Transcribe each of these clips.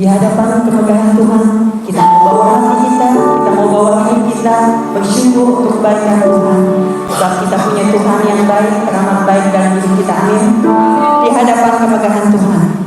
Di hadapan kemegahan Tuhan, kita mau bawa hati kita mau bawa hidup kita bersyukur untuk kebaikan Tuhan. Sebab kita punya Tuhan yang baik, teramat baik dalam hidup kita. Amin. Di hadapan kemegahan Tuhan.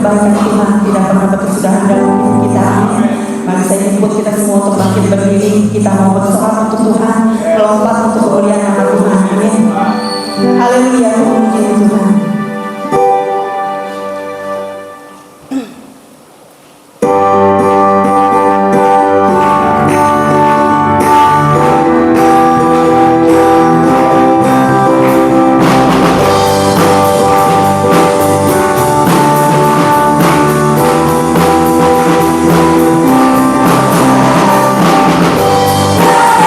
kebaikan Tuhan tidak pernah berkesudahan dalam hidup kita. Mari saya jemput kita semua untuk bangkit berdiri. Kita mau bersorak untuk Tuhan, melompat untuk kemuliaan nama Tuhan. Amin. Haleluya, memuji Tuhan. Yeah.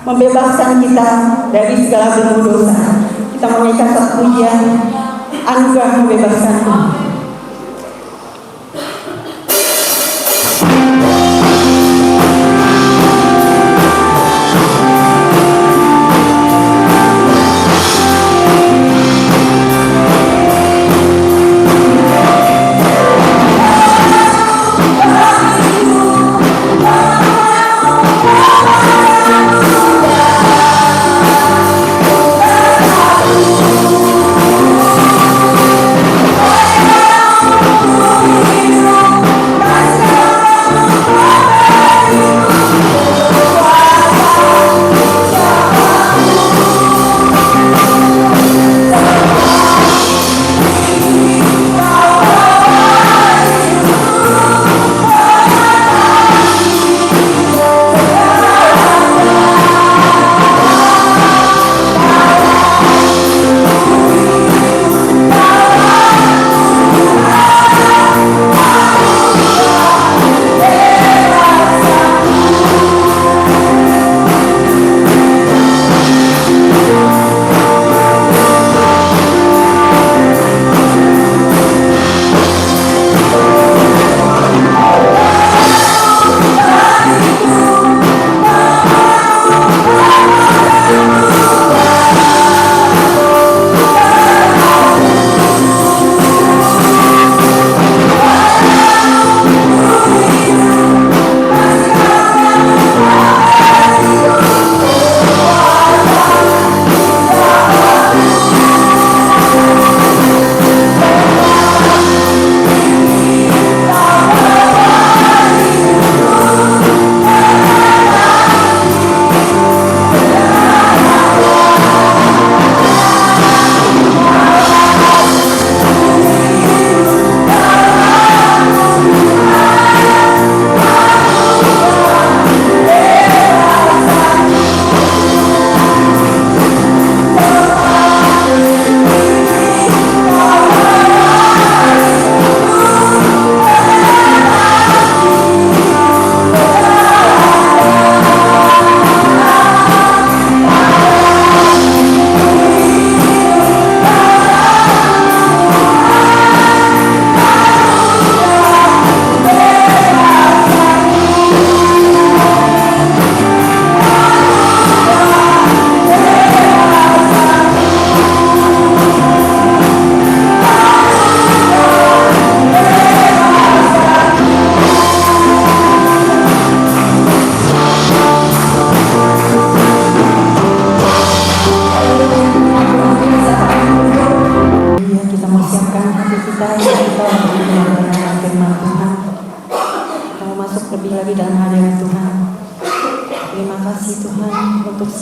membebaskan kita dari segala belenggu dosa. Kita menyanyikan satu pujian, anugerah membebaskanku.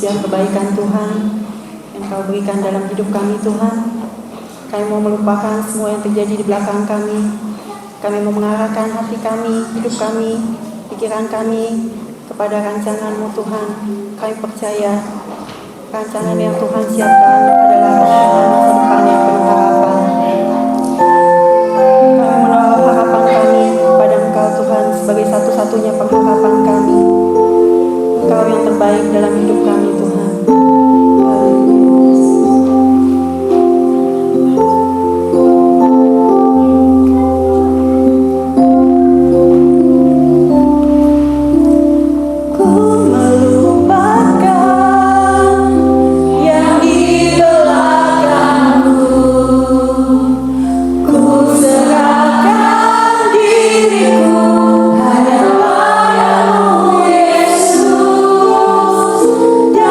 Kebaikan Tuhan yang Kau berikan dalam hidup kami Tuhan. Kami mau melupakan semua yang terjadi di belakang kami. Kami mau mengarahkan hati kami, hidup kami, pikiran kami kepada rancangan-Mu Tuhan. Kami percaya rancangan yang Tuhan siapkan adalah rancangan masa depan yang penuh harapan. Kami menaruh harapan kami pada Engkau Tuhan sebagai satu-satunya pengharapan kami. Engkau yang terbaik dalam hidup kami Tuhan. Yeah.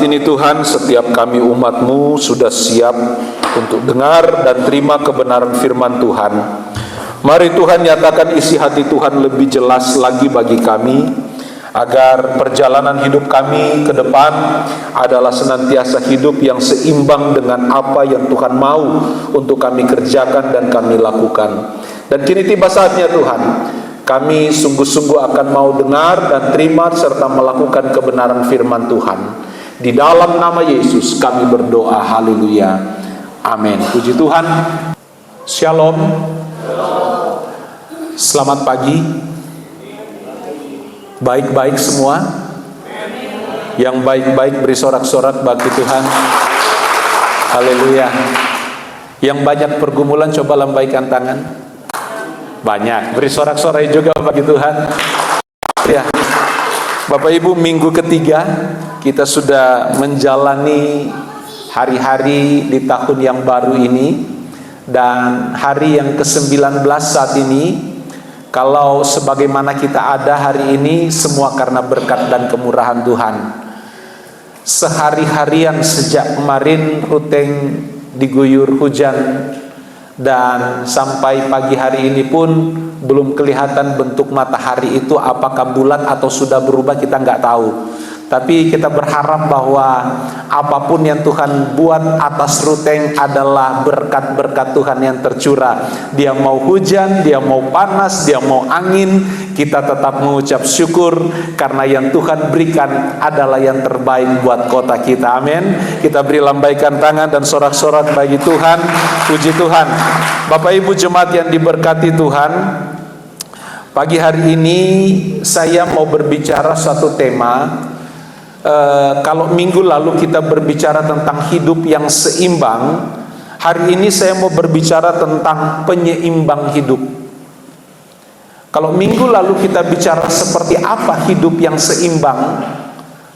ini Tuhan, setiap kami umat-Mu sudah siap untuk dengar dan terima kebenaran firman Tuhan. Mari Tuhan nyatakan isi hati Tuhan lebih jelas lagi bagi kami, agar perjalanan hidup kami ke depan adalah senantiasa hidup yang seimbang dengan apa yang Tuhan mau untuk kami kerjakan dan kami lakukan. Dan kini tiba saatnya Tuhan, kami sungguh-sungguh akan mau dengar dan terima serta melakukan kebenaran firman Tuhan. Di dalam nama Yesus kami berdoa, haleluya, amin. Puji Tuhan. Shalom. Selamat pagi. Baik-baik semua. Yang baik-baik beri sorak-sorak bagi Tuhan. Haleluya. Yang banyak pergumulan coba lambaikan tangan. Banyak, beri sorak-sorai juga bagi Tuhan. Ya, Bapak Ibu, minggu ketiga kita sudah menjalani hari-hari di tahun yang baru ini, dan hari yang ke-19 saat ini. Kalau sebagaimana kita ada hari ini, semua karena berkat dan kemurahan Tuhan. Sehari-harian sejak kemarin Ruteng diguyur hujan, dan sampai pagi hari ini pun belum kelihatan bentuk matahari itu apakah bulat atau sudah berubah, kita nggak tahu. Tapi kita berharap bahwa apapun yang Tuhan buat atas Ruteng adalah berkat-berkat Tuhan yang tercurah. Dia mau hujan, dia mau panas, dia mau angin, kita tetap mengucap syukur karena yang Tuhan berikan adalah yang terbaik buat kota kita. Amin. Kita beri lambaikan tangan dan sorak-sorak bagi Tuhan. Puji Tuhan. Bapak Ibu jemaat yang diberkati Tuhan, pagi hari ini saya mau berbicara satu tema. Kalau minggu lalu kita berbicara tentang hidup yang seimbang, hari ini saya mau berbicara tentang penyeimbang hidup. Kalau minggu lalu kita bicara seperti apa hidup yang seimbang,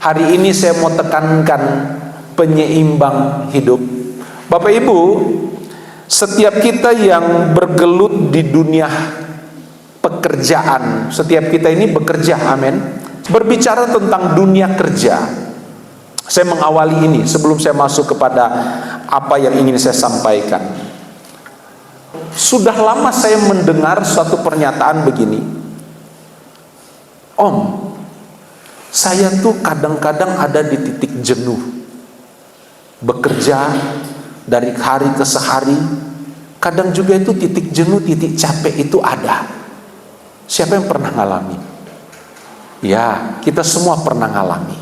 hari ini saya mau tekankan penyeimbang hidup. Bapak Ibu, setiap kita yang bergelut di dunia pekerjaan, setiap kita ini bekerja, amin. Berbicara tentang dunia kerja, saya mengawali ini sebelum saya masuk kepada apa yang ingin saya sampaikan. Sudah lama saya mendengar suatu pernyataan begini, Om, saya tuh kadang-kadang ada di titik jenuh, bekerja dari hari ke sehari. Kadang juga itu titik jenuh, titik capek itu ada. Siapa yang pernah ngalami? Ya, kita semua pernah ngalami.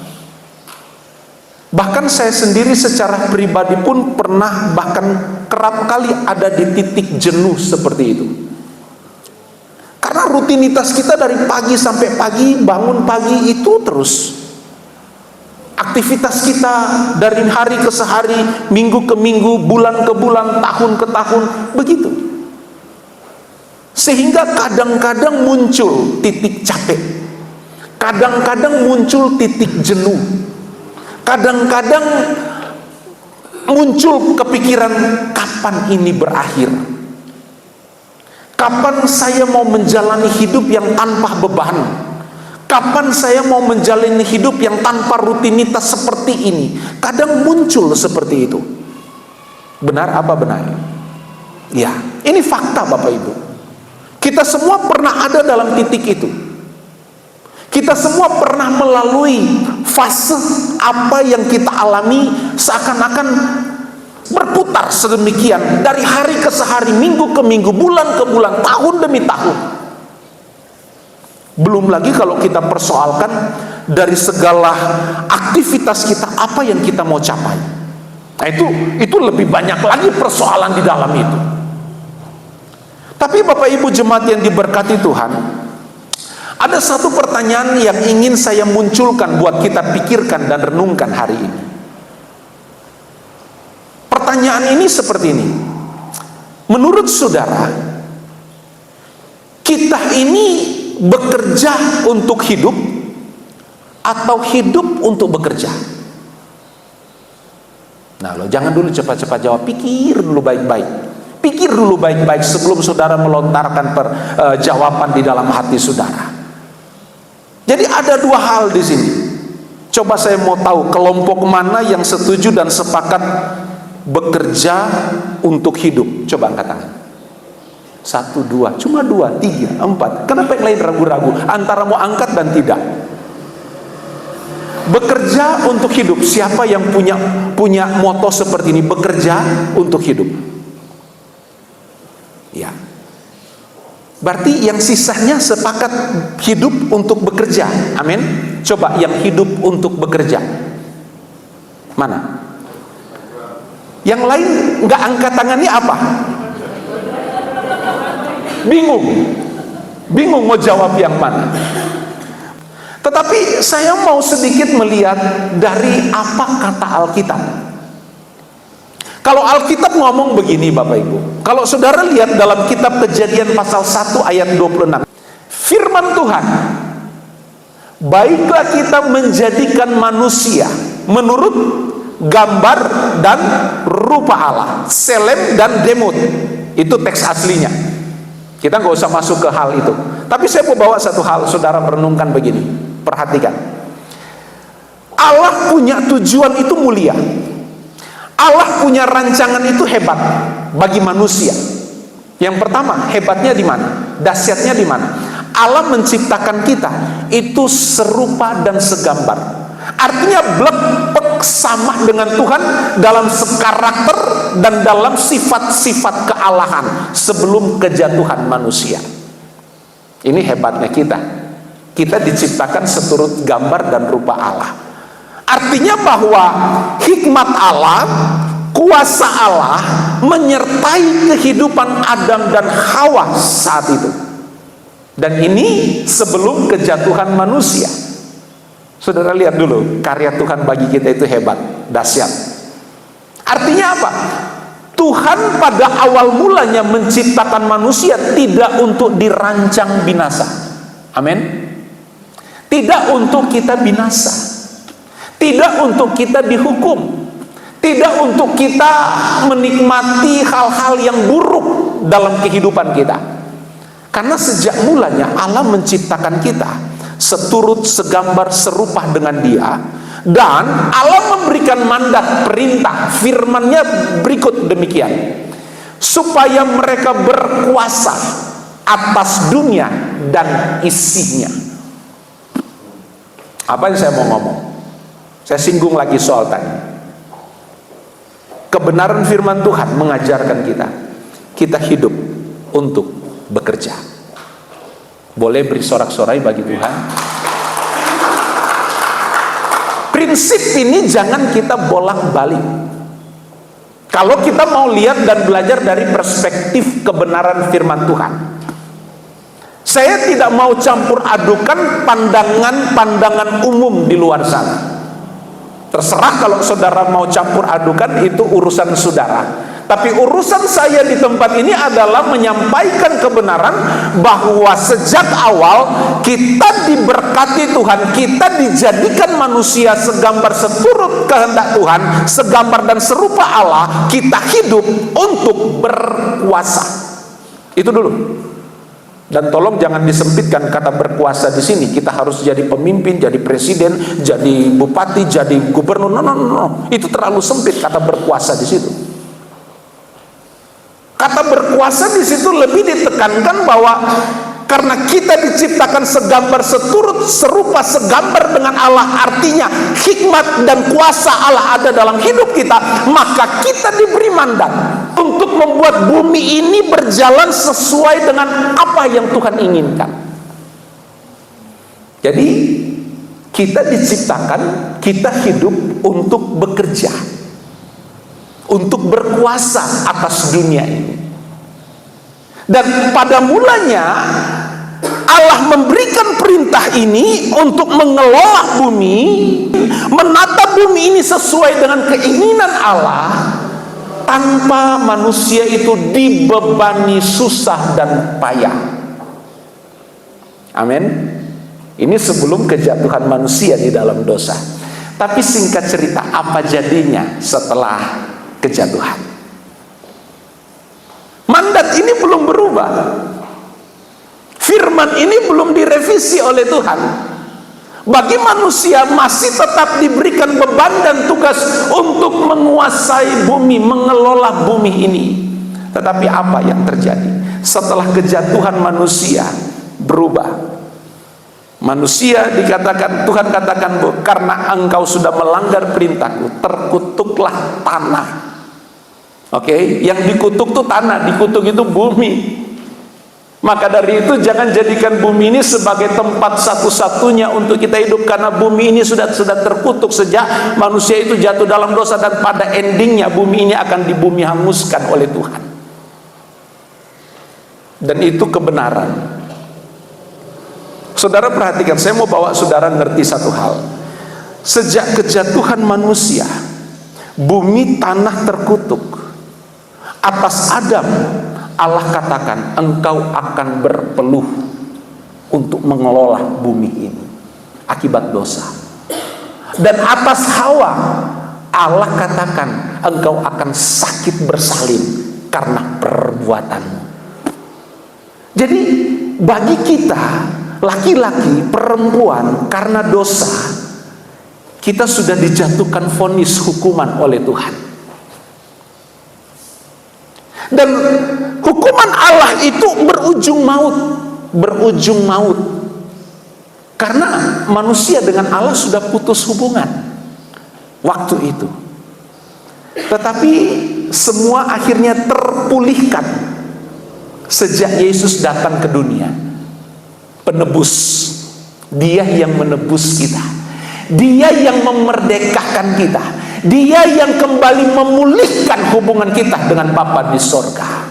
Bahkan saya sendiri secara pribadi pun pernah, bahkan kerap kali ada di titik jenuh seperti itu. Karena rutinitas kita dari pagi sampai pagi, bangun pagi itu terus. Aktivitas kita dari hari ke sehari, minggu ke minggu, bulan ke bulan, tahun ke tahun, begitu. Sehingga kadang-kadang muncul titik capek. Kadang-kadang muncul titik jenuh. Kadang-kadang muncul kepikiran, kapan ini berakhir? Kapan saya mau menjalani hidup yang tanpa beban? Kapan saya mau menjalani hidup yang tanpa rutinitas seperti ini? Kadang muncul seperti itu. Benar apa benar? Ya, ini fakta Bapak Ibu. Kita semua pernah ada dalam titik itu. Kita semua pernah melalui fase apa yang kita alami, seakan-akan berputar sedemikian dari hari ke sehari, minggu ke minggu, bulan ke bulan, tahun demi tahun. Belum lagi kalau kita persoalkan dari segala aktivitas kita, apa yang kita mau capai. Nah itu lebih banyak lagi persoalan di dalam itu. Tapi Bapak Ibu jemaat yang diberkati Tuhan, ada satu pertanyaan yang ingin saya munculkan buat kita pikirkan dan renungkan hari ini. Pertanyaan ini seperti ini. Menurut saudara, kita ini bekerja untuk hidup atau hidup untuk bekerja? Nah, lo jangan dulu cepat-cepat jawab, pikir dulu baik-baik. Pikir dulu baik-baik sebelum saudara melontarkan jawaban di dalam hati saudara. Jadi ada dua hal di sini. Coba saya mau tahu kelompok mana yang setuju dan sepakat bekerja untuk hidup. Coba angkat tangan. 1, 2, cuma 2, 3, 4. Kenapa yang lain ragu-ragu antara mau angkat dan tidak? Bekerja untuk hidup. Siapa yang punya moto seperti ini? Bekerja untuk hidup. Ya. Berarti yang sisanya sepakat hidup untuk bekerja. Amin. Coba yang hidup untuk bekerja. Mana? Yang lain nggak angkat tangannya apa? Bingung mau jawab yang mana. Tetapi saya mau sedikit melihat dari apa kata Alkitab. Kalau Alkitab ngomong begini Bapak Ibu, kalau saudara lihat dalam kitab Kejadian pasal 1 ayat 26, firman Tuhan, baiklah kita menjadikan manusia menurut gambar dan rupa Allah. Selem dan Demut, itu teks aslinya. Kita nggak usah masuk ke hal itu. Tapi saya mau bawa satu hal, saudara merenungkan begini. Perhatikan, Allah punya tujuan itu mulia. Allah punya rancangan itu hebat bagi manusia. Yang pertama, hebatnya di mana? Dahsyatnya di mana? Allah menciptakan kita itu serupa dan segambar. Artinya blek sama dengan Tuhan dalam sekarakter dan dalam sifat-sifat kealahan sebelum kejatuhan manusia. Ini hebatnya kita. Kita diciptakan seturut gambar dan rupa Allah. Artinya bahwa hikmat Allah, kuasa Allah menyertai kehidupan Adam dan Hawa saat itu. Dan ini sebelum kejatuhan manusia. Saudara lihat dulu, karya Tuhan bagi kita itu hebat, dahsyat. Artinya apa? Tuhan pada awal mulanya menciptakan manusia tidak untuk dirancang binasa. Amin. Tidak untuk kita binasa. Tidak untuk kita dihukum, tidak untuk kita menikmati hal-hal yang buruk dalam kehidupan kita. Karena sejak mulanya Allah menciptakan kita seturut, segambar, serupa dengan Dia, dan Allah memberikan mandat, perintah, firman-Nya berikut demikian, supaya mereka berkuasa atas dunia dan isinya. Apa yang saya mau ngomong? Saya singgung lagi soal tadi. Kebenaran firman Tuhan mengajarkan kita hidup untuk bekerja. Boleh beri sorak-sorai bagi Tuhan. Prinsip ini jangan kita bolak-balik. Kalau kita mau lihat dan belajar dari perspektif kebenaran firman Tuhan, saya tidak mau campur adukan pandangan-pandangan umum di luar sana. Terserah kalau saudara mau campur adukan, itu urusan saudara. Tapi urusan saya di tempat ini adalah menyampaikan kebenaran bahwa sejak awal kita diberkati Tuhan, kita dijadikan manusia segambar seturut kehendak Tuhan, segambar dan serupa Allah. Kita hidup untuk berkuasa. Itu dulu. Dan tolong jangan disempitkan kata berkuasa di sini. Kita harus jadi pemimpin, jadi presiden, jadi bupati, jadi gubernur. No. Itu terlalu sempit kata berkuasa di situ. Kata berkuasa di situ lebih ditekankan bahwa karena kita diciptakan segambar seturut, serupa, segambar dengan Allah, artinya hikmat dan kuasa Allah ada dalam hidup kita, maka kita diberi mandat untuk membuat bumi ini berjalan sesuai dengan apa yang Tuhan inginkan. Jadi kita diciptakan, kita hidup untuk bekerja, untuk berkuasa atas dunia ini. Dan pada mulanya Allah memberikan perintah ini untuk mengelola bumi, menata bumi ini sesuai dengan keinginan Allah, tanpa manusia itu dibebani susah dan payah. Amin. Ini sebelum kejatuhan manusia di dalam dosa. Tapi singkat cerita, apa jadinya setelah kejatuhan? Mandat ini belum berubah. Firman ini belum direvisi oleh Tuhan. Bagi manusia masih tetap diberikan beban dan tugas untuk menguasai bumi, mengelola bumi ini. Tetapi apa yang terjadi? Setelah kejatuhan manusia berubah. Manusia dikatakan, Tuhan katakan, karena engkau sudah melanggar perintahku, terkutuklah tanah. Oke, yang dikutuk itu tanah, dikutuk itu bumi. Maka dari itu jangan jadikan bumi ini sebagai tempat satu-satunya untuk kita hidup, karena bumi ini sudah terkutuk sejak manusia itu jatuh dalam dosa, dan pada endingnya bumi ini akan dibumi hanguskan oleh Tuhan. Dan itu kebenaran. Saudara perhatikan, saya mau bawa saudara ngerti satu hal. Sejak kejatuhan manusia, bumi tanah terkutuk. Atas Adam, Allah katakan, engkau akan berpeluh untuk mengelola bumi ini akibat dosa. Dan atas Hawa, Allah katakan, engkau akan sakit bersalin karena perbuatanmu. Jadi bagi kita, laki-laki, perempuan, karena dosa, kita sudah dijatuhkan vonis hukuman oleh Tuhan. Dan hukuman Allah itu berujung maut, karena manusia dengan Allah sudah putus hubungan waktu itu. Tetapi semua akhirnya terpulihkan sejak Yesus datang ke dunia, penebus. Dia yang menebus kita, Dia yang memerdekakan kita, Dia yang kembali memulihkan hubungan kita dengan Bapa di sorga.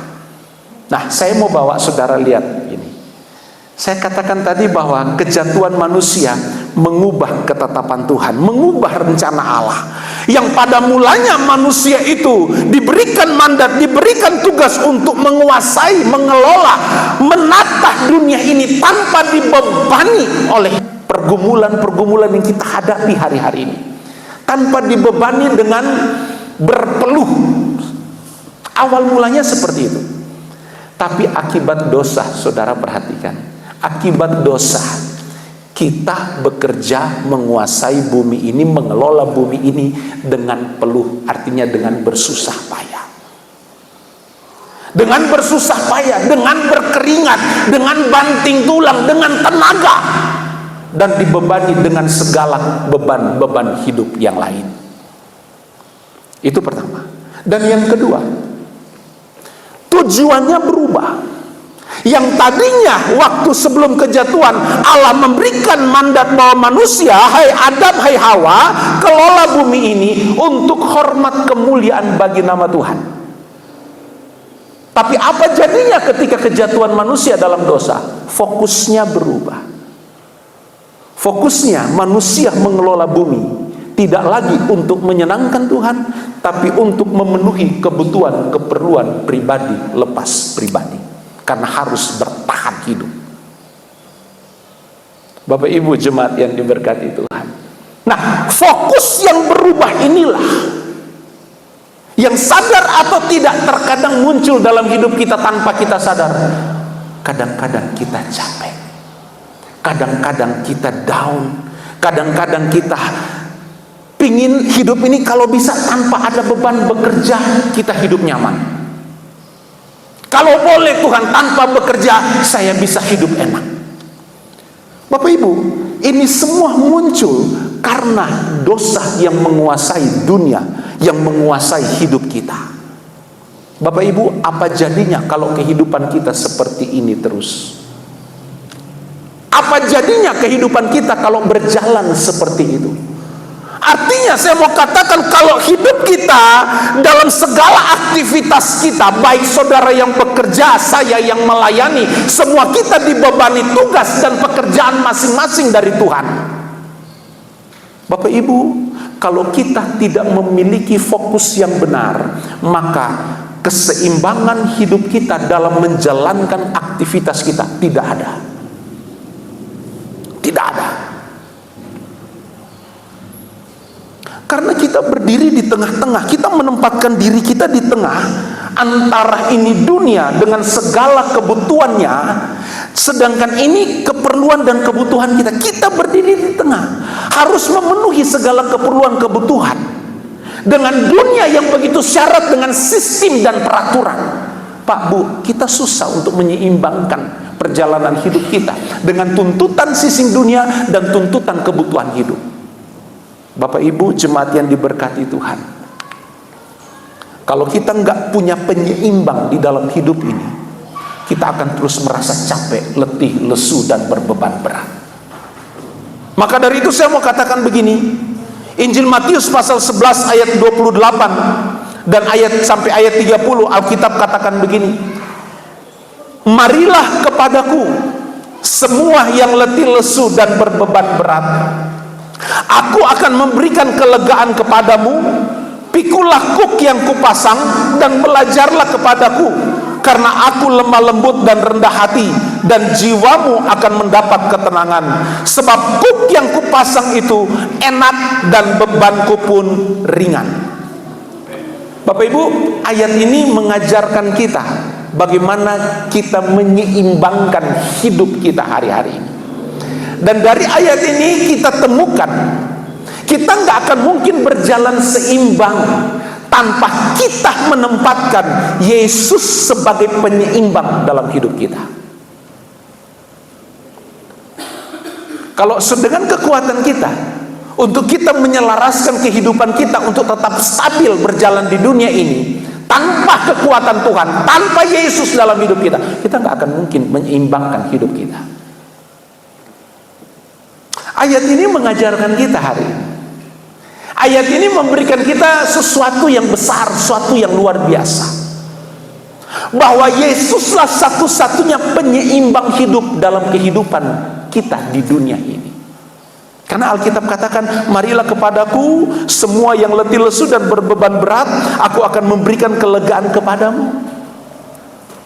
Nah, saya mau bawa saudara lihat ini. Saya katakan tadi bahwa kejatuhan manusia mengubah ketetapan Tuhan, mengubah rencana Allah. Yang pada mulanya manusia itu diberikan mandat, diberikan tugas untuk menguasai, mengelola, menata dunia ini tanpa dibebani oleh pergumulan-pergumulan yang kita hadapi hari-hari ini, tanpa dibebani dengan berpeluh. Awal mulanya seperti itu. Tapi akibat dosa, saudara perhatikan, akibat dosa kita bekerja menguasai bumi ini, mengelola bumi ini dengan peluh, artinya dengan bersusah payah. Dengan bersusah payah, dengan berkeringat, dengan banting tulang, dengan tenaga, dan dibebani dengan segala beban-beban hidup yang lain. Itu pertama. Dan yang kedua, tujuannya berubah. Yang tadinya waktu sebelum kejatuhan Allah memberikan mandat bahwa manusia, hai Adam, hai Hawa, kelola bumi ini untuk hormat kemuliaan bagi nama Tuhan. Tapi apa jadinya ketika kejatuhan manusia dalam dosa? Fokusnya berubah. Fokusnya manusia mengelola bumi tidak lagi untuk menyenangkan Tuhan, tapi untuk memenuhi kebutuhan, keperluan pribadi, lepas pribadi, karena harus bertahan hidup. Bapak Ibu jemaat yang diberkati Tuhan. Nah, fokus yang berubah inilah yang sadar atau tidak terkadang muncul dalam hidup kita tanpa kita sadar. Kadang-kadang kita capek, kadang-kadang kita down, kadang-kadang kita pingin hidup ini kalau bisa tanpa ada beban bekerja, kita hidup nyaman. Kalau boleh Tuhan tanpa bekerja, saya bisa hidup enak. Bapak Ibu, ini semua muncul karena dosa yang menguasai dunia, yang menguasai hidup kita. Bapak Ibu, apa jadinya kalau kehidupan kita seperti ini terus? Apa jadinya kehidupan kita kalau berjalan seperti itu? Artinya saya mau katakan, kalau hidup kita dalam segala aktivitas kita, baik saudara yang bekerja, saya yang melayani, semua kita dibebani tugas dan pekerjaan masing-masing dari Tuhan. Bapak Ibu, kalau kita tidak memiliki fokus yang benar, maka keseimbangan hidup kita dalam menjalankan aktivitas kita tidak ada. Tidak ada. Karena kita berdiri di tengah-tengah, kita menempatkan diri kita di tengah antara ini dunia dengan segala kebutuhannya, Sedangkan ini keperluan dan kebutuhan kita. Kita berdiri di tengah, harus memenuhi segala keperluan kebutuhan dengan dunia yang begitu syarat dengan sistem dan peraturan. Pak Bu, kita susah untuk menyeimbangkan perjalanan hidup kita dengan tuntutan sistem dunia dan tuntutan kebutuhan hidup. Bapak Ibu jemaat yang diberkati Tuhan, kalau kita nggak punya penyeimbang di dalam hidup ini, kita akan terus merasa capek, letih, lesu, dan berbeban berat. Maka dari itu saya mau katakan begini, Injil Matius pasal 11 ayat 28 dan ayat sampai ayat 30, Alkitab katakan begini, marilah kepadaku semua yang letih, lesu, dan berbeban berat, aku akan memberikan kelegaan kepadamu. Pikulah kuk yang kupasang dan belajarlah kepadaku, karena aku lemah lembut dan rendah hati, dan jiwamu akan mendapat ketenangan. Sebab kuk yang kupasang itu enak dan bebanku pun ringan. Bapak Ibu, ayat ini mengajarkan kita bagaimana kita menyeimbangkan hidup kita hari-hari ini. Dan dari ayat ini kita temukan, kita nggak akan mungkin berjalan seimbang tanpa kita menempatkan Yesus sebagai penyeimbang dalam hidup kita. Kalau dengan kekuatan kita untuk kita menyelaraskan kehidupan kita untuk tetap stabil berjalan di dunia ini, tanpa kekuatan Tuhan, tanpa Yesus dalam hidup kita, kita nggak akan mungkin menyeimbangkan hidup kita. Ayat ini mengajarkan kita hari ini. Ayat ini memberikan kita sesuatu yang besar, sesuatu yang luar biasa, bahwa Yesuslah satu-satunya penyeimbang hidup dalam kehidupan kita di dunia ini. Karena Alkitab katakan, marilah kepadaku semua yang letih lesu dan berbeban berat, aku akan memberikan kelegaan kepadamu.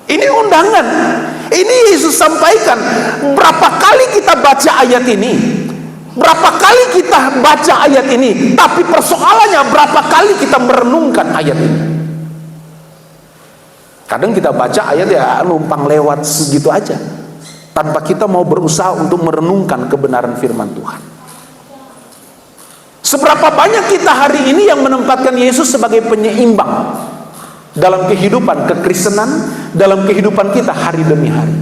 Ini undangan, ini Yesus sampaikan. Berapa kali kita baca ayat ini, berapa kali kita baca ayat ini, tapi persoalannya berapa kali kita merenungkan ayat ini. Kadang kita baca ayat ya numpang lewat segitu aja, tanpa kita mau berusaha untuk merenungkan kebenaran firman Tuhan. Seberapa banyak kita hari ini yang menempatkan Yesus sebagai penyeimbang dalam kehidupan kekristenan, dalam kehidupan kita hari demi hari.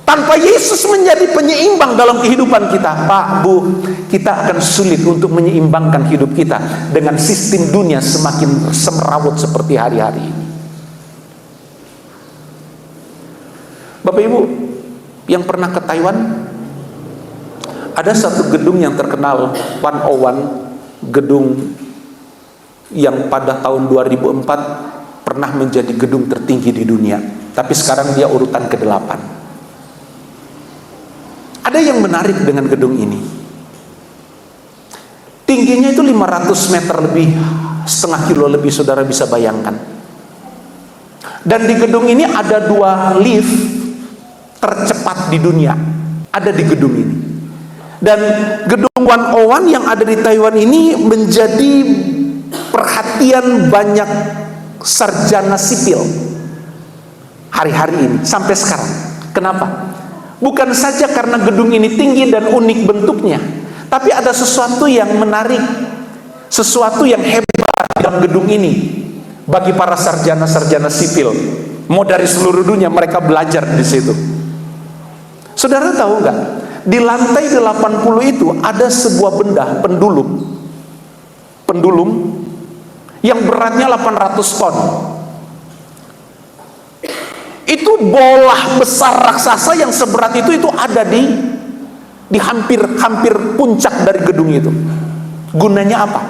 Tanpa Yesus menjadi penyeimbang dalam kehidupan kita, Pak, Bu, kita akan sulit untuk menyeimbangkan hidup kita dengan sistem dunia semakin semerawut seperti hari-hari ini. Bapak Ibu yang pernah ke Taiwan, ada satu gedung yang terkenal, 101, gedung yang pada tahun 2004 pernah menjadi gedung tertinggi di dunia, tapi sekarang dia urutan ke-8. Ada yang menarik dengan gedung ini. Tingginya itu 500 meter lebih, setengah kilo lebih, saudara bisa bayangkan. Dan di gedung ini ada 2 lift tercepat di dunia, ada di gedung ini. Dan gedung 101 yang ada di Taiwan ini menjadi perhatian banyak sarjana sipil hari-hari ini sampai sekarang. Kenapa? Bukan saja karena gedung ini tinggi dan unik bentuknya, tapi ada sesuatu yang menarik, sesuatu yang hebat dalam gedung ini bagi para sarjana-sarjana sipil. Mau dari seluruh dunia mereka belajar di situ. Saudara tahu nggak? Di lantai 80 itu ada sebuah benda pendulum yang beratnya 800 ton. Itu bola besar raksasa yang seberat itu ada di hampir puncak dari gedung itu. Gunanya apa?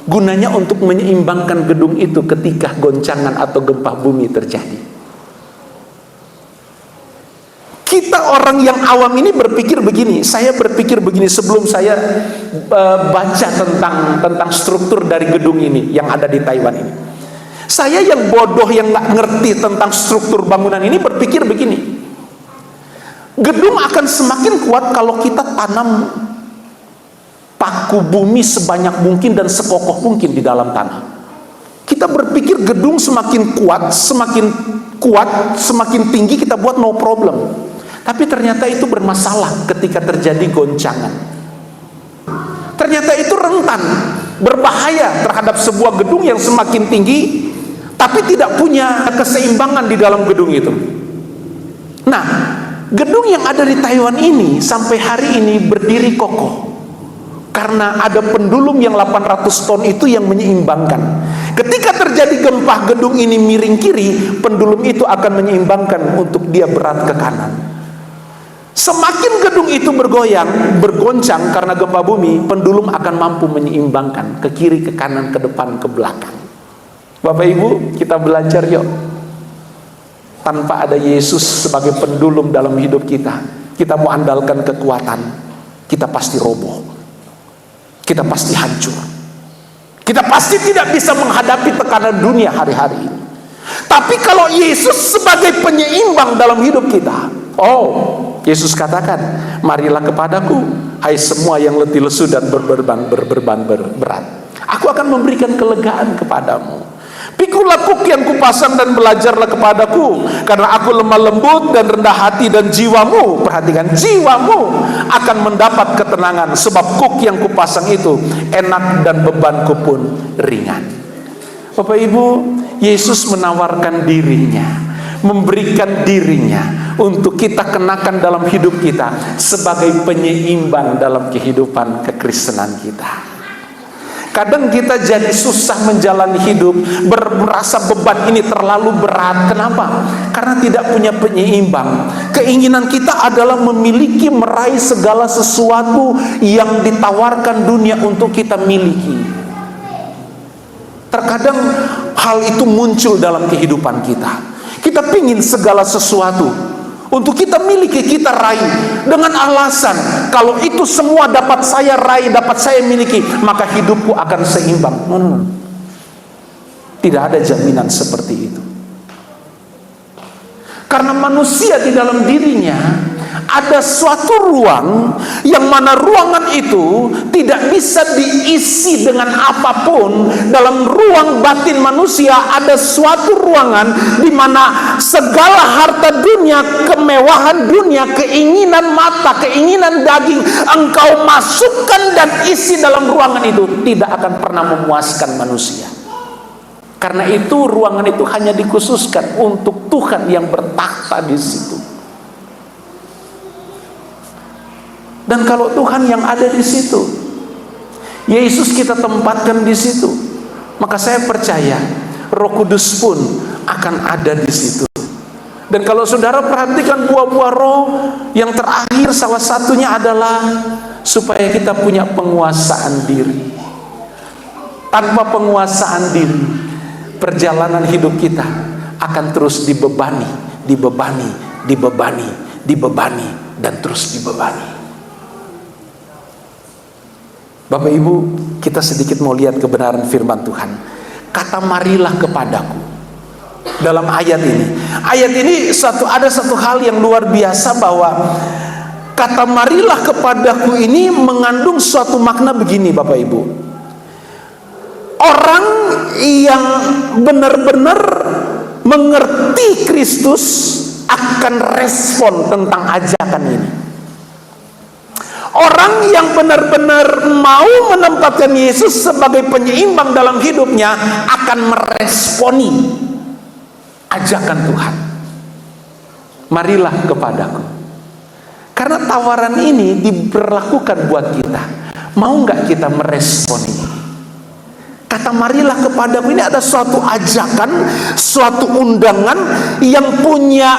Gunanya untuk menyeimbangkan gedung itu ketika goncangan atau gempa bumi terjadi. Kita orang yang awam ini berpikir begini, saya berpikir begini sebelum saya baca tentang struktur dari gedung ini yang ada di Taiwan ini. Saya yang bodoh yang nggak ngerti tentang struktur bangunan ini berpikir begini, gedung akan semakin kuat kalau kita tanam paku bumi sebanyak mungkin dan sekokoh mungkin di dalam tanah. Kita berpikir gedung semakin kuat, semakin tinggi kita buat no problem. Tapi ternyata itu bermasalah ketika terjadi goncangan. Ternyata itu rentan, berbahaya terhadap sebuah gedung yang semakin tinggi, tapi tidak punya keseimbangan di dalam gedung itu. Nah, gedung yang ada di Taiwan ini sampai hari ini berdiri kokoh karena ada pendulum yang 800 ton itu yang menyeimbangkan. Ketika terjadi gempa, gedung ini miring kiri, pendulum itu akan menyeimbangkan untuk dia berat ke kanan. Semakin gedung itu bergoyang, bergoncang karena gempa bumi, pendulum akan mampu menyeimbangkan ke kiri, ke kanan, ke depan, ke belakang. Bapak Ibu, kita belajar yuk. Tanpa ada Yesus sebagai pendulum dalam hidup kita, kita mau andalkan kekuatan, kita pasti roboh. Kita pasti hancur. Kita pasti tidak bisa menghadapi tekanan dunia hari-hari ini. Tapi kalau Yesus sebagai penyeimbang dalam hidup kita, Yesus katakan, marilah kepadaku, hai semua yang letih lesu dan berbeban berat. Aku akan memberikan kelegaan kepadamu. Pikulah kuk yang kupasang dan belajarlah kepadaku, karena aku lemah lembut dan rendah hati, dan jiwamu, perhatikan, jiwamu akan mendapat ketenangan, sebab kuk yang kupasang itu enak dan bebanku pun ringan. Bapak Ibu, Yesus menawarkan dirinya, memberikan dirinya untuk kita kenakan dalam hidup kita sebagai penyeimbang dalam kehidupan kekristenan kita. Kadang kita jadi susah menjalani hidup, merasa beban ini terlalu berat. Kenapa? Karena tidak punya penyeimbang. Keinginan kita adalah memiliki, meraih segala sesuatu yang ditawarkan dunia untuk kita miliki. Terkadang hal itu muncul dalam kehidupan kita. Kita pingin segala sesuatu untuk kita miliki, kita raih dengan alasan kalau itu semua dapat saya raih, dapat saya miliki, maka hidupku akan seimbang. Tidak ada jaminan seperti itu. Karena manusia di dalam dirinya ada suatu ruang yang mana ruangan itu tidak bisa diisi dengan apapun. Dalam ruang batin manusia ada suatu ruangan di mana segala harta dunia, kemewahan dunia, keinginan mata, keinginan daging engkau masukkan dan isi dalam ruangan itu, tidak akan pernah memuaskan manusia. Karena itu ruangan itu hanya dikhususkan untuk Tuhan yang bertakhta di situ. Dan kalau Tuhan yang ada di situ, Yesus kita tempatkan di situ, maka saya percaya Roh Kudus pun akan ada di situ. Dan kalau saudara perhatikan buah-buah roh, yang terakhir salah satunya adalah supaya kita punya penguasaan diri. Tanpa penguasaan diri, perjalanan hidup kita akan terus dibebani, dan terus dibebani. Bapak Ibu, kita sedikit mau lihat kebenaran firman Tuhan. Kata marilah kepadaku dalam ayat ini. Ayat ini ada satu hal yang luar biasa, bahwa kata marilah kepadaku ini mengandung suatu makna begini Bapak Ibu. Orang yang benar-benar mengerti Kristus akan respon tentang ajakan ini. Orang yang benar-benar mau menempatkan Yesus sebagai penyeimbang dalam hidupnya akan meresponi ajakan Tuhan. Marilah kepadaku. Karena tawaran ini diberlakukan buat kita. Mau nggak kita meresponi ini? Kata marilah kepadaku ini ada suatu ajakan, suatu undangan yang punya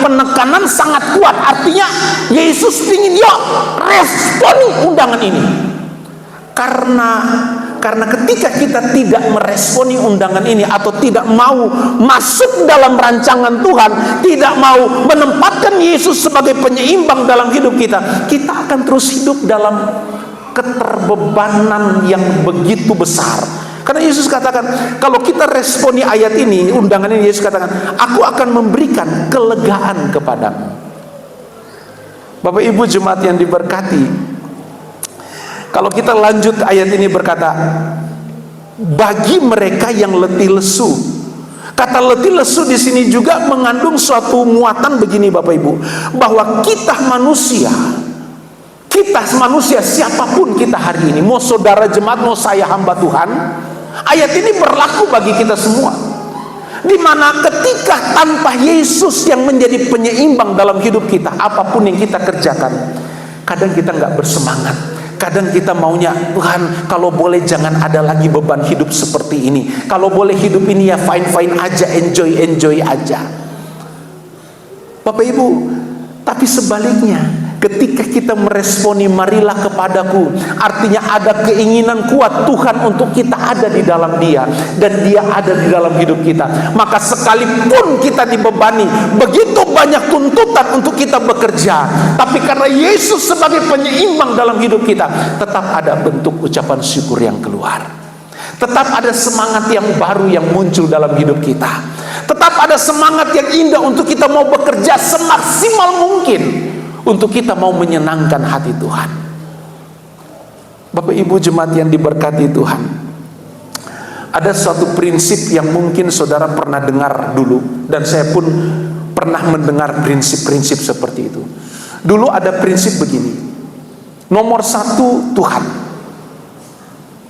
penekanan sangat kuat. Artinya Yesus ingin responi undangan ini. Karena ketika kita tidak meresponi undangan ini, atau tidak mau masuk dalam rancangan Tuhan, tidak mau menempatkan Yesus sebagai penyeimbang dalam hidup kita, kita akan terus hidup dalam keterbebanan yang begitu besar. Karena Yesus katakan, kalau kita responi ayat ini, undangan ini, Yesus katakan, aku akan memberikan kelegaan kepadamu. Bapak Ibu jemaat yang diberkati, kalau kita lanjut ayat ini berkata, bagi mereka yang letih lesu. Kata letih lesu di sini juga mengandung suatu muatan begini Bapak Ibu, bahwa kita manusia siapapun kita hari ini, mau saudara jemaat, mau saya hamba Tuhan, ayat ini berlaku bagi kita semua. Dimana ketika tanpa Yesus yang menjadi penyeimbang dalam hidup kita, apapun yang kita kerjakan, kadang kita nggak bersemangat. Kadang kita maunya, Tuhan kalau boleh jangan ada lagi beban hidup seperti ini. Kalau boleh hidup ini ya fine-fine aja, enjoy aja. Bapak Ibu, tapi sebaliknya, ketika kita meresponi marilah kepadaku, artinya ada keinginan kuat Tuhan untuk kita ada di dalam Dia, dan Dia ada di dalam hidup kita. Maka sekalipun kita dibebani begitu banyak tuntutan untuk kita bekerja, tapi karena Yesus sebagai penyeimbang dalam hidup kita, tetap ada bentuk ucapan syukur yang keluar. Tetap ada semangat yang baru yang muncul dalam hidup kita. Tetap ada semangat yang indah untuk kita mau bekerja semaksimal mungkin, untuk kita mau menyenangkan hati Tuhan. Bapak Ibu jemaat yang diberkati Tuhan, ada suatu prinsip yang mungkin saudara pernah dengar dulu, dan saya pun pernah mendengar prinsip-prinsip seperti itu. Dulu ada prinsip begini, nomor 1 Tuhan,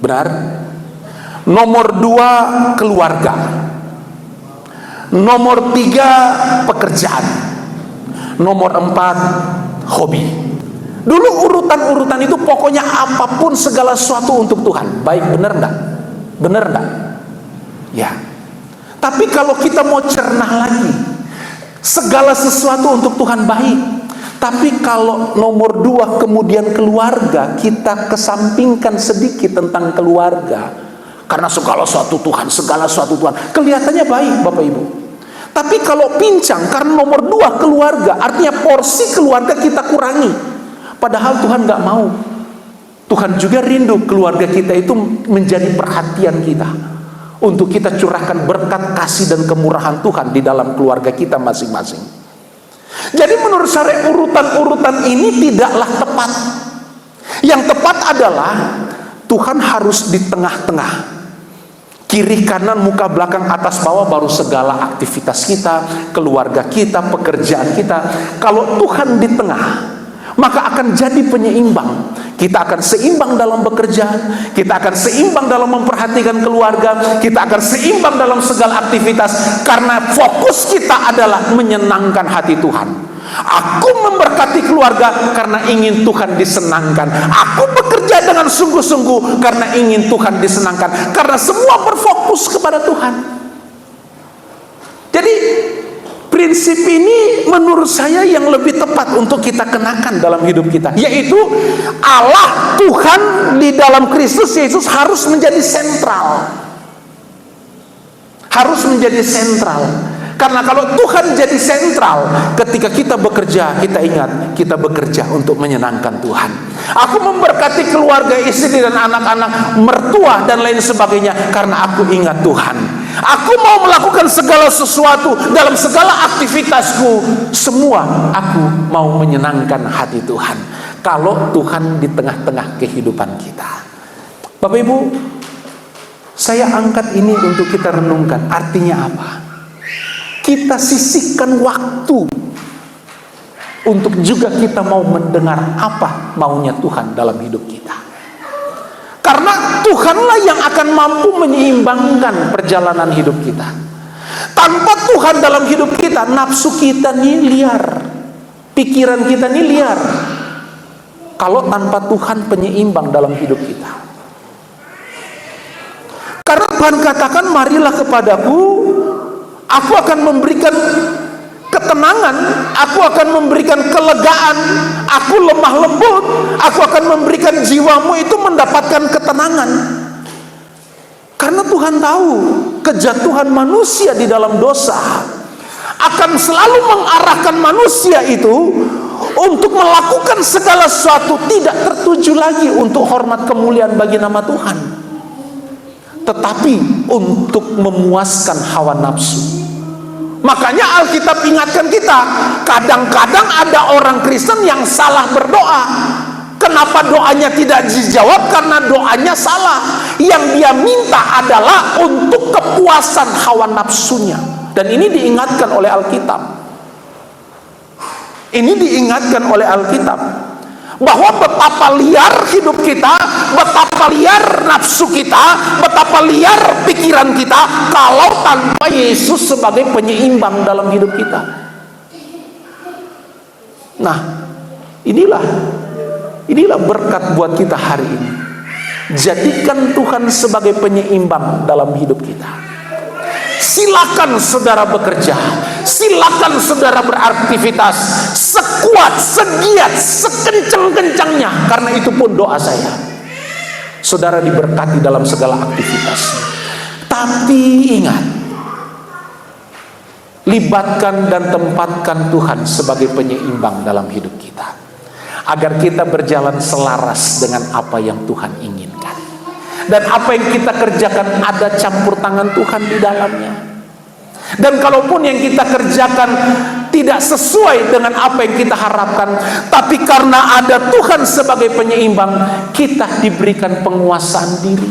benar. Nomor 2 keluarga. Nomor 3 pekerjaan. Nomor 4 hobi. Dulu urutan-urutan itu pokoknya apapun segala sesuatu untuk Tuhan. Baik, benar enggak? Benar enggak? Ya. Tapi kalau kita mau cernah lagi, segala sesuatu untuk Tuhan baik. Tapi kalau nomor 2 kemudian keluarga, kita kesampingkan sedikit tentang keluarga. Karena segala sesuatu Tuhan, kelihatannya baik Bapak Ibu. Tapi kalau pincang, karena nomor 2 keluarga, artinya porsi keluarga kita kurangi. Padahal Tuhan gak mau. Tuhan juga rindu keluarga kita itu menjadi perhatian kita, untuk kita curahkan berkat kasih dan kemurahan Tuhan di dalam keluarga kita masing-masing. Jadi menurut saya urutan-urutan ini tidaklah tepat. Yang tepat adalah Tuhan harus di tengah-tengah. Kiri kanan muka belakang atas bawah baru segala aktivitas kita, keluarga kita, pekerjaan kita. Kalau Tuhan di tengah, maka akan jadi penyeimbang. Kita akan seimbang dalam bekerja, kita akan seimbang dalam memperhatikan keluarga, kita akan seimbang dalam segala aktivitas, karena fokus kita adalah menyenangkan hati Tuhan. Aku memberkati keluarga karena ingin Tuhan disenangkan. Aku bekerja dengan sungguh-sungguh karena ingin Tuhan disenangkan. Karena semua berfokus kepada Tuhan. Jadi prinsip ini menurut saya yang lebih tepat untuk kita kenakan dalam hidup kita, yaitu Allah Tuhan di dalam Kristus Yesus harus menjadi sentral. Harus menjadi sentral. Karena kalau Tuhan jadi sentral, ketika kita bekerja, kita ingat, kita bekerja untuk menyenangkan Tuhan. Aku memberkati keluarga, istri dan anak-anak, mertua dan lain sebagainya, karena aku ingat Tuhan. Aku mau melakukan segala sesuatu dalam segala aktivitasku, semua aku mau menyenangkan hati Tuhan. Kalau Tuhan di tengah-tengah kehidupan kita. Bapak Ibu, saya angkat ini untuk kita renungkan. Artinya apa? Kita sisihkan waktu untuk juga kita mau mendengar apa maunya Tuhan dalam hidup kita. Karena Tuhanlah yang akan mampu menyeimbangkan perjalanan hidup kita. Tanpa Tuhan dalam hidup kita, nafsu kita ini liar, pikiran kita ini liar. Kalau tanpa Tuhan penyeimbang dalam hidup kita. Karena Tuhan katakan, marilah kepadaku, aku akan memberikan ketenangan, aku akan memberikan kelegaan, aku lemah lembut, aku akan memberikan jiwamu itu mendapatkan ketenangan. Karena Tuhan tahu kejatuhan manusia di dalam dosa akan selalu mengarahkan manusia itu untuk melakukan segala sesuatu tidak tertuju lagi untuk hormat kemuliaan bagi nama Tuhan, tetapi untuk memuaskan hawa nafsu. Makanya Alkitab ingatkan kita, kadang-kadang ada orang Kristen yang salah berdoa. Kenapa doanya tidak dijawab? Karena doanya salah. yang dia minta adalah untuk kepuasan hawa nafsunya. Dan ini diingatkan oleh Alkitab. Ini diingatkan oleh Alkitab bahwa betapa liar hidup kita, betapa liar nafsu kita, betapa liar pikiran kita kalau tanpa Yesus sebagai penyeimbang dalam hidup kita. Nah, inilah berkat buat kita hari ini. Jadikan Tuhan sebagai penyeimbang dalam hidup kita. Silakan saudara bekerja, silakan saudara beraktivitas sekuat, segiat, sekencang-kencangnya, karena itu pun doa saya. Saudara diberkati dalam segala aktivitas. Tapi ingat, libatkan dan tempatkan Tuhan sebagai penyeimbang dalam hidup kita, agar kita berjalan selaras dengan apa yang Tuhan inginkan. Dan apa yang kita kerjakan ada campur tangan Tuhan di dalamnya. Dan kalaupun yang kita kerjakan tidak sesuai dengan apa yang kita harapkan, tapi karena ada Tuhan sebagai penyeimbang, kita diberikan penguasaan diri.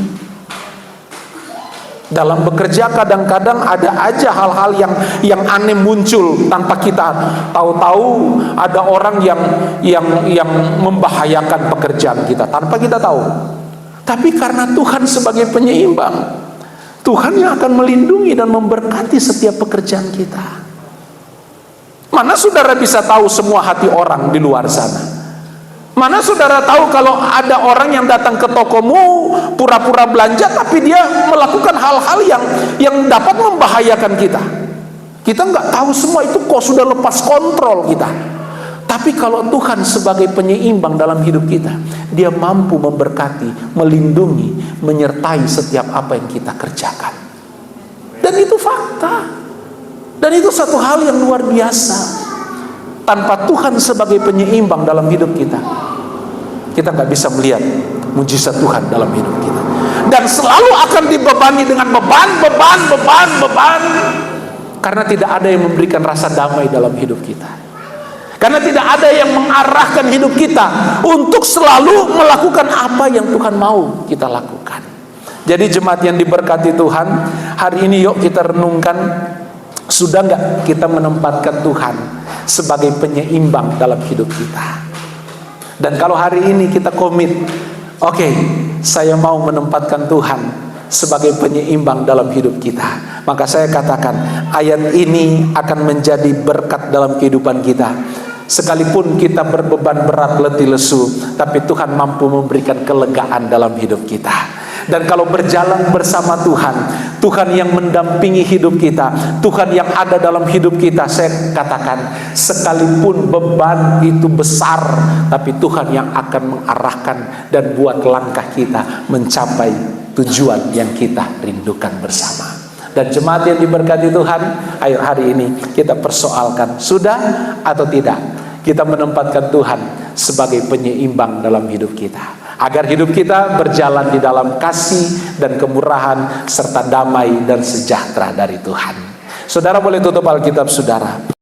Dalam bekerja kadang-kadang ada aja hal-hal yang aneh muncul tanpa kita tahu-tahu. Ada orang yang membahayakan pekerjaan kita tanpa kita tahu. Tapi karena Tuhan sebagai penyeimbang, Tuhan yang akan melindungi dan memberkati setiap pekerjaan kita. Mana saudara bisa tahu semua hati orang di luar sana? Mana saudara tahu kalau ada orang yang datang ke tokomu pura-pura belanja, tapi dia melakukan hal-hal yang dapat membahayakan kita? Kita nggak tahu semua itu, kok sudah lepas kontrol kita. Tapi kalau Tuhan sebagai penyeimbang dalam hidup kita, Dia mampu memberkati, melindungi, menyertai setiap apa yang kita kerjakan. Dan itu fakta. Dan itu satu hal yang luar biasa. Tanpa Tuhan sebagai penyeimbang dalam hidup kita, kita nggak bisa melihat mujizat Tuhan dalam hidup kita. Dan selalu akan dibebani dengan beban. Karena tidak ada yang memberikan rasa damai dalam hidup kita. Karena tidak ada yang mengarahkan hidup kita untuk selalu melakukan apa yang Tuhan mau kita lakukan. Jadi jemaat yang diberkati Tuhan, hari ini yuk kita renungkan, sudah nggak kita menempatkan Tuhan sebagai penyeimbang dalam hidup kita? Dan kalau hari ini kita komit, oke, saya mau menempatkan Tuhan sebagai penyeimbang dalam hidup kita, maka saya katakan ayat ini akan menjadi berkat dalam kehidupan kita. Sekalipun kita berbeban berat, letih lesu, tapi Tuhan mampu memberikan kelegaan dalam hidup kita. Dan kalau berjalan bersama Tuhan, Tuhan yang mendampingi hidup kita, Tuhan yang ada dalam hidup kita, saya katakan sekalipun beban itu besar, tapi Tuhan yang akan mengarahkan dan buat langkah kita mencapai tujuan yang kita rindukan bersama. Dan jemaat yang diberkati Tuhan, ayo hari ini kita persoalkan, sudah atau tidak kita menempatkan Tuhan sebagai penyeimbang dalam hidup kita, agar hidup kita berjalan di dalam kasih dan kemurahan serta damai dan sejahtera dari Tuhan. Saudara boleh tutup Alkitab saudara.